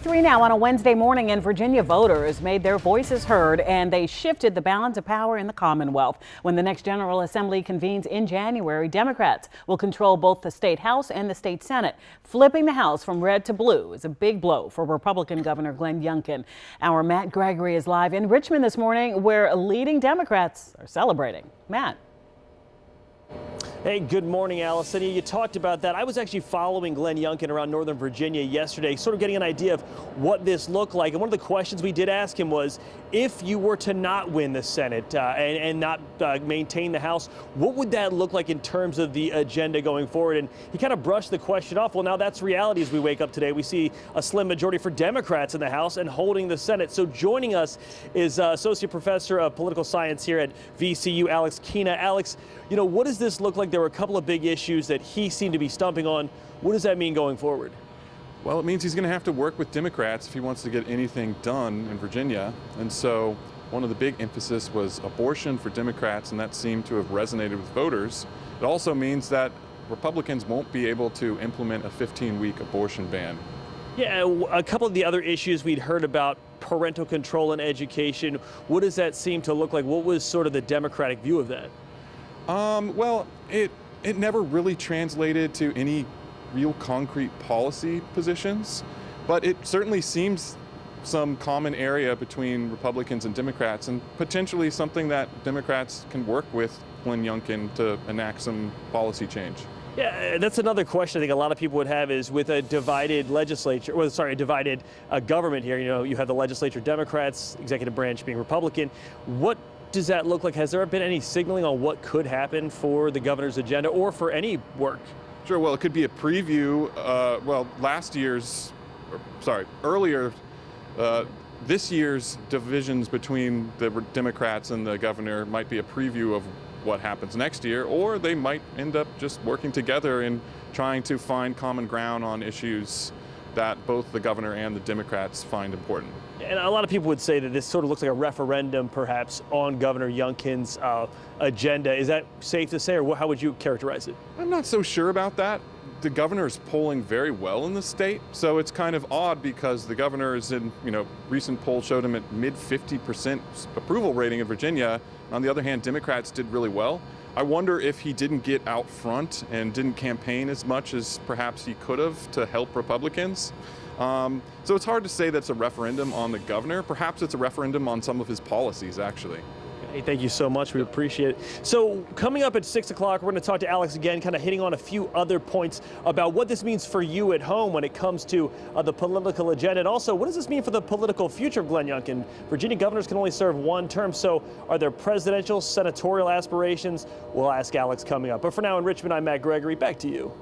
3 now on a Wednesday morning, and Virginia voters made their voices heard, and they shifted the balance of power in the Commonwealth. When the next General Assembly convenes in January, Democrats will control both the state House and the state Senate. Flipping the House from red to blue is a big blow for Republican Governor Glenn Youngkin. Our Matt Gregory is live in Richmond this morning, where leading Democrats are celebrating. Matt. Hey, good morning, Allison. You talked about that. I was actually following Glenn Youngkin around Northern Virginia yesterday, sort of getting an idea of what this looked like. And one of the questions we did ask him was, if you were to not win the Senate and not maintain the House, what would that look like in terms of the agenda going forward? And he kind of brushed the question off. Well, now that's reality as we wake up today. We see a slim majority for Democrats in the House and holding the Senate. So joining us is Associate Professor of Political Science here at VCU, Alex Kina. Alex, you know, what does this look like? There were a couple of big issues that he seemed to be stumping on. What does that mean going forward? Well, it means he's going to have to work with Democrats if he wants to get anything done in Virginia. And so one of the big emphasis was abortion for Democrats, and that seemed to have resonated with voters. It also means that Republicans won't be able to implement a 15-week abortion ban. Yeah, a couple of the other issues we'd heard about, parental control in education. What does that seem to look like? What was sort of the Democratic view of that? Well, it never really translated to any real concrete policy positions, but it certainly seems some common area between Republicans and Democrats, and potentially something that Democrats can work with Glenn Youngkin to enact some policy change. Yeah, that's another question I think a lot of people would have is with a divided legislature, or sorry, a divided government here. You know, you have the legislature Democrats, executive branch being Republican. What does that look like? Has there been any signaling on what could happen for the governor's agenda or for any work? Sure. Well, it could be a preview. Earlier, this year's divisions between the Democrats and the governor might be a preview of what happens next year, or they might end up just working together and trying to find common ground on issues that both the governor and the Democrats find important. And a lot of people would say that this sort of looks like a referendum, perhaps, on Governor Youngkin's agenda. Is that safe to say, or how would you characterize it? I'm not so sure about that. The governor is polling very well in the state, so it's kind of odd because the governor is in, recent polls showed him at mid 50% approval rating in Virginia. On the other hand, Democrats did really well. I wonder if he didn't get out front and didn't campaign as much as perhaps he could have to help Republicans. So it's hard to say that's a referendum on the governor. Perhaps it's a referendum on some of his policies, actually. Hey, thank you so much. We appreciate it. So coming up at 6 o'clock, we're going to talk to Alex again, kind of hitting on a few other points about what this means for you at home when it comes to the political agenda. And also, what does this mean for the political future of Glenn Youngkin? Virginia governors can only serve one term. So are there presidential, senatorial aspirations? We'll ask Alex coming up. But for now in Richmond, I'm Matt Gregory. Back to you.